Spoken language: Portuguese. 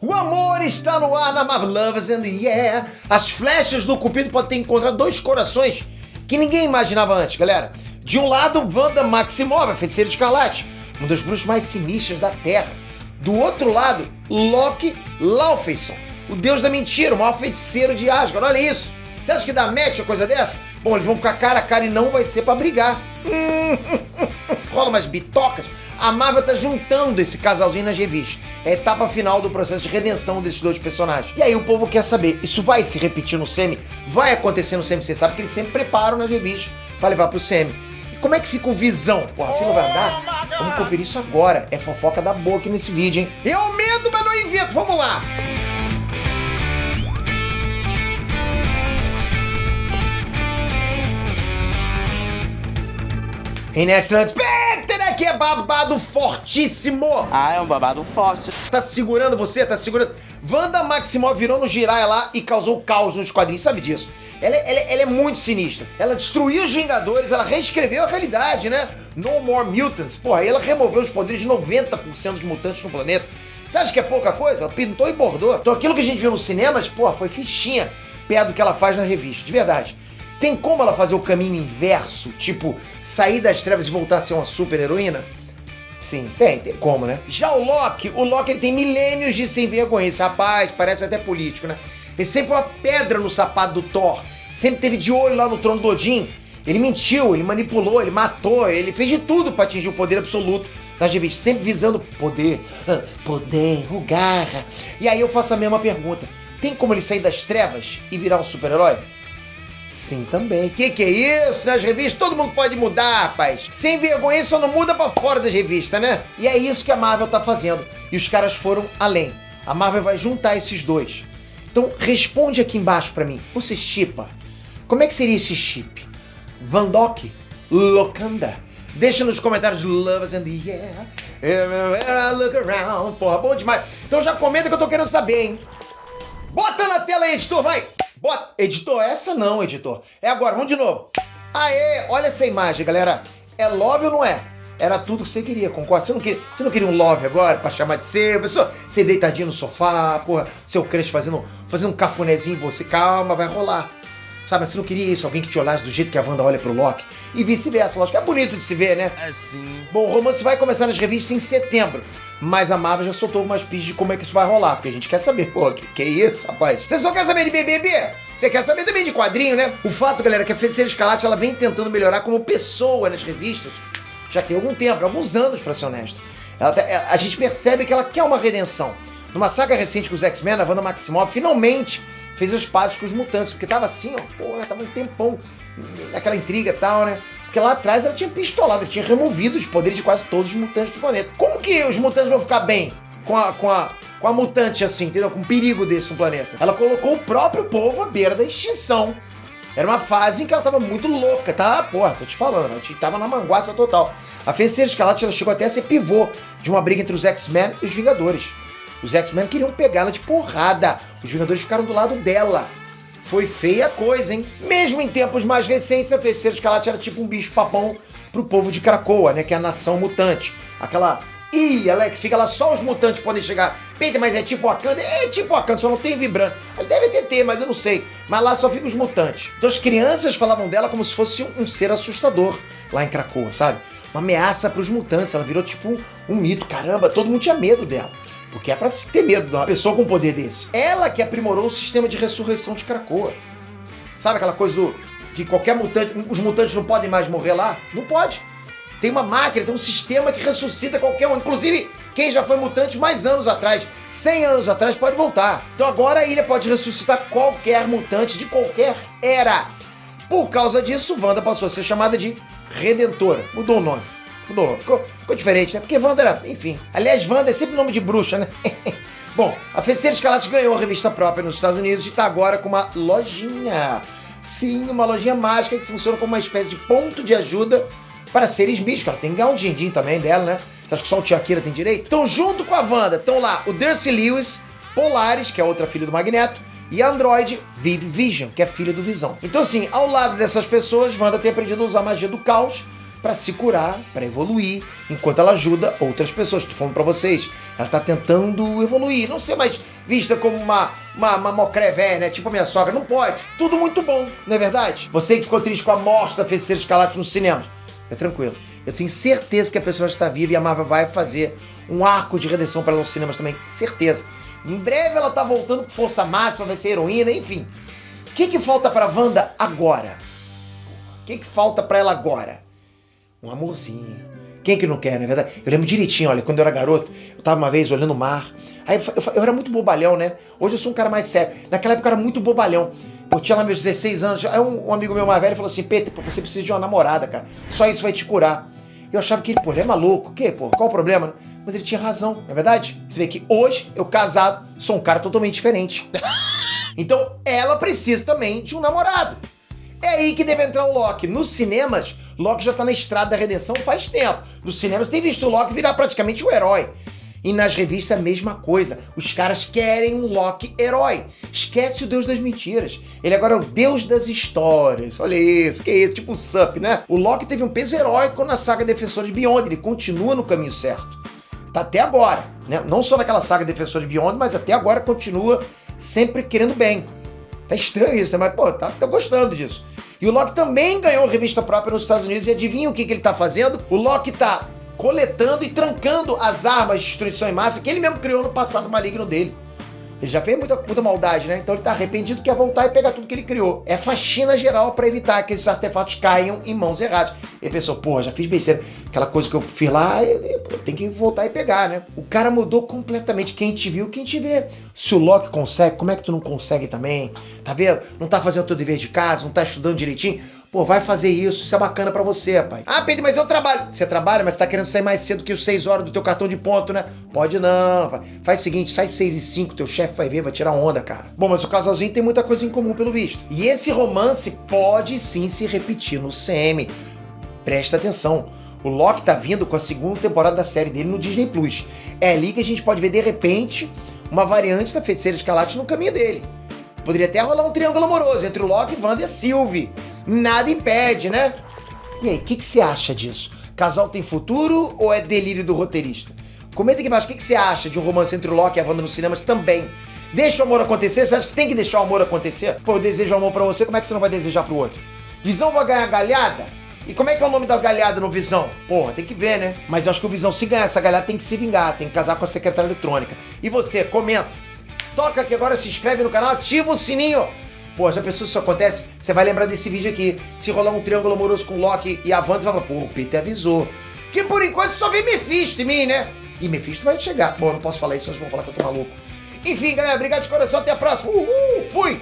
O amor está no ar na Marvel Lovers and yeah. As flechas do Cupido podem ter encontrado dois corações que ninguém imaginava antes, galera. De um lado, Wanda Maximoff, a Feiticeira Escarlate, uma das bruxas mais sinistras da Terra. Do outro lado, Loki Laufeyson, o deus da mentira, o maior feiticeiro de Asgard. Olha isso. Você acha que dá match uma coisa dessa? Bom, eles vão ficar cara a cara e não vai ser pra brigar. Rola umas bitocas. A Marvel tá juntando esse casalzinho nas revistas. É a etapa final do processo de redenção desses dois personagens. E aí o povo quer saber, isso vai se repetir no semi? Vai acontecer no semi? Você sabe que eles sempre preparam nas revistas pra levar pro semi. E como é que fica o Visão? Porra, a fila vai andar? Vamos conferir isso agora. É fofoca da boa aqui nesse vídeo, hein? Eu aumento, mas não invento. Vamos lá! Ineslantes, Peter, aqui é babado fortíssimo. Ah, é um babado forte. Tá segurando você, tá segurando. Wanda Maximoff virou no Jiraiya lá e causou caos nos quadrinhos, sabe disso? Ela é muito sinistra. Ela destruiu os Vingadores, ela reescreveu a realidade, né? No More Mutants. Porra, aí ela removeu os poderes de 90% dos mutantes no planeta. Você acha que é pouca coisa? Ela pintou e bordou. Então aquilo que a gente viu nos cinemas, porra, foi fichinha perto do que ela faz na revista, de verdade. Tem como ela fazer o caminho inverso? Tipo, sair das trevas e voltar a ser uma super heroína? Sim, tem como, né? Já o Loki ele tem milênios de sem vergonha. Esse rapaz parece até político, né? Ele sempre foi uma pedra no sapato do Thor. Sempre teve de olho lá no trono do Odin. Ele mentiu, ele manipulou, ele matou, ele fez de tudo pra atingir o poder absoluto nas revistas. Sempre visando poder, o garra. E aí eu faço a mesma pergunta. Tem como ele sair das trevas e virar um super-herói? Sim, também. Que é isso? Nas revistas todo mundo pode mudar, rapaz. Sem vergonha só não muda pra fora das revistas, né? E é isso que a Marvel tá fazendo. E os caras foram além. A Marvel vai juntar esses dois. Então responde aqui embaixo pra mim. Você shippa? Como é que seria esse chip? Vandok? Lokanda? Deixa nos comentários Lovers and yeah. Everywhere I look around. Porra, bom demais. Então já comenta que eu tô querendo saber, hein? Bota na tela aí, editor, vai! Bota. Editor, essa não, editor. É agora, vamos de novo. Aê, olha essa imagem, galera. É love ou não é? Era tudo que você queria, concorda? Você não queria um love agora pra chamar de seu? Você deitadinho no sofá, porra, seu crush fazendo um cafunézinho em você. Calma, vai rolar. Sabe, você não queria isso, alguém que te olhasse do jeito que a Wanda olha pro Loki? E vice-versa, lógico, é bonito de se ver, né? É sim. Bom, o romance vai começar nas revistas em setembro, mas a Marvel já soltou umas pistas de como é que isso vai rolar, porque a gente quer saber, pô, que isso, rapaz? Você só quer saber de BBB? Você quer saber também de quadrinho, né? O fato, galera, que a Feiticeira Escarlate, ela vem tentando melhorar como pessoa nas revistas, já tem algum tempo, alguns anos, pra ser honesto. A gente percebe que ela quer uma redenção. Numa saga recente com os X-Men, a Wanda Maximoff finalmente fez as pazes com os mutantes, porque tava assim, ó, porra, tava um tempão naquela intriga e tal, né? Porque lá atrás ela tinha pistolado, ela tinha removido os poderes de quase todos os mutantes do planeta. Como que os mutantes vão ficar bem com a mutante assim, entendeu? Com um perigo desse no planeta? Ela colocou o próprio povo à beira da extinção. Era uma fase em que ela tava muito louca, tá? Porra, tô te falando, ela tava na manguaça total. A Feiticeira Escarlate, ela chegou até a ser pivô de uma briga entre os X-Men e os Vingadores. Os X-Men queriam pegá-la de porrada. Os Vingadores ficaram do lado dela. Foi feia a coisa, hein? Mesmo em tempos mais recentes, a Feiticeira Escarlate era tipo um bicho-papão pro povo de Krakoa, né? Que é a nação mutante. Aquela ilha, Alex, fica lá, só os mutantes podem chegar. Peita, mas é tipo Wakanda? É tipo Wakanda, só não tem vibrante. Deve ter, mas eu não sei. Mas lá só ficam os mutantes. Então as crianças falavam dela como se fosse um ser assustador lá em Krakoa, sabe? Uma ameaça pros mutantes. Ela virou tipo um mito. Caramba, todo mundo tinha medo dela. Porque é pra se ter medo de uma pessoa com um poder desse. Ela que aprimorou o sistema de ressurreição de Krakoa. Sabe aquela coisa do que qualquer mutante, os mutantes não podem mais morrer lá? Não pode. Tem uma máquina, tem um sistema que ressuscita qualquer um. Inclusive, quem já foi mutante mais anos atrás, 100 anos atrás, pode voltar. Então agora a ilha pode ressuscitar qualquer mutante de qualquer era. Por causa disso, Wanda passou a ser chamada de Redentora. Mudou o nome. Ficou diferente, né? Porque Wanda era, enfim. Aliás, Wanda é sempre nome de bruxa, né? Bom, a Feiticeira Escarlate ganhou a revista própria nos Estados Unidos e tá agora com uma lojinha. Sim, uma lojinha mágica que funciona como uma espécie de ponto de ajuda para seres místicos. Ela tem que ganhar um din-din também dela, né? Você acha que só o Tiaquira tem direito? Então, junto com a Wanda, estão lá o Darcy Lewis, Polaris, que é outra filha do Magneto, e a androide Vive Vision, que é filha do Visão. Então, assim, ao lado dessas pessoas, Wanda tem aprendido a usar a magia do caos pra se curar, pra evoluir, enquanto ela ajuda outras pessoas. Tô falando pra vocês, ela tá tentando evoluir, não ser mais vista como uma mocré velha, né? Tipo a minha sogra, não pode. Tudo muito bom, não é verdade? Você que ficou triste com a morte da Feiticeira Escarlate nos cinemas, fica tranquilo. Eu tenho certeza que a personagem está viva e a Marvel vai fazer um arco de redenção para ela nos cinemas também, certeza. Em breve ela tá voltando com força máxima, vai ser heroína, enfim. O que falta pra Wanda agora? O que falta pra ela agora? Um amorzinho. Quem que não quer, não é verdade? Eu lembro direitinho, olha, quando eu era garoto, eu tava uma vez olhando o mar. Aí eu era muito bobalhão, né? Hoje eu sou um cara mais sério. Naquela época eu era muito bobalhão. Eu tinha lá meus 16 anos. Aí um amigo meu mais velho falou assim: Peter, você precisa de uma namorada, cara. Só isso vai te curar. Eu achava que ele, pô, ele é maluco. O quê, pô? Qual o problema? Mas ele tinha razão, não é verdade? Você vê que hoje, eu casado, sou um cara totalmente diferente. Então, ela precisa também de um namorado. É aí que deve entrar o Loki. Nos cinemas, Loki já tá na estrada da redenção faz tempo. Nos cinemas, tem visto o Loki virar praticamente um herói. E nas revistas a mesma coisa. Os caras querem um Loki herói. Esquece o Deus das mentiras. Ele agora é o Deus das histórias. Olha isso, que isso, tipo o Sup, né? O Loki teve um peso heróico na saga Defensores Beyond. Ele continua no caminho certo. Tá até agora, né? Não só naquela saga Defensores Beyond, mas até agora continua sempre querendo bem. Tá estranho isso, né? Mas, pô, tá gostando disso. E o Loki também ganhou revista própria nos Estados Unidos. E adivinha o que ele tá fazendo? O Loki tá coletando e trancando as armas de destruição em massa que ele mesmo criou no passado maligno dele. Ele já fez muita maldade, né? Então ele tá arrependido, quer voltar e pegar tudo que ele criou. É faxina geral pra evitar que esses artefatos caiam em mãos erradas. Ele pensou, porra, já fiz besteira. Aquela coisa que eu fiz lá, eu tenho que voltar e pegar, né? O cara mudou completamente. Quem te viu, quem te vê. Se o Loki consegue, como é que tu não consegue também? Tá vendo? Não tá fazendo o teu dever de casa, não tá estudando direitinho? Pô, vai fazer isso é bacana pra você, rapaz. Ah, Pedro, mas eu trabalho. Você trabalha, mas tá querendo sair mais cedo que os 6 horas do teu cartão de ponto, né? Pode não, rapaz. Faz o seguinte, sai 6h05, teu chefe vai ver, vai tirar onda, cara. Bom, mas o casalzinho tem muita coisa em comum, pelo visto. E esse romance pode sim se repetir no CM. Presta atenção. O Loki tá vindo com a segunda temporada da série dele no Disney Plus. É ali que a gente pode ver, de repente, uma variante da Feiticeira Escarlate no caminho dele. Poderia até rolar um triângulo amoroso entre o Loki, Wanda e a Sylvie. Nada impede, né? E aí, o que você acha disso? Casal tem futuro ou é delírio do roteirista? Comenta aqui embaixo o que você acha de um romance entre o Loki e a Wanda nos cinemas também. Deixa o amor acontecer? Você acha que tem que deixar o amor acontecer? Pô, eu desejo amor pra você, como é que você não vai desejar pro outro? Visão vai ganhar galhada? E como é que é o nome da galhada no Visão? Porra, tem que ver, né? Mas eu acho que o Visão, se ganhar essa galhada, tem que se vingar, tem que casar com a secretária eletrônica. E você, comenta. Toca aqui agora, se inscreve no canal, ativa o sininho. Pô, já pensou se isso acontece? Você vai lembrar desse vídeo aqui. Se rolar um triângulo amoroso com o Loki e a Wanda, você vai falar, pô, o Peter avisou. Que por enquanto só vem Mephisto em mim, né? E Mephisto vai chegar. Bom, eu não posso falar isso, senão vocês vão falar que eu tô maluco. Enfim, galera, obrigado de coração, até a próxima. Fui!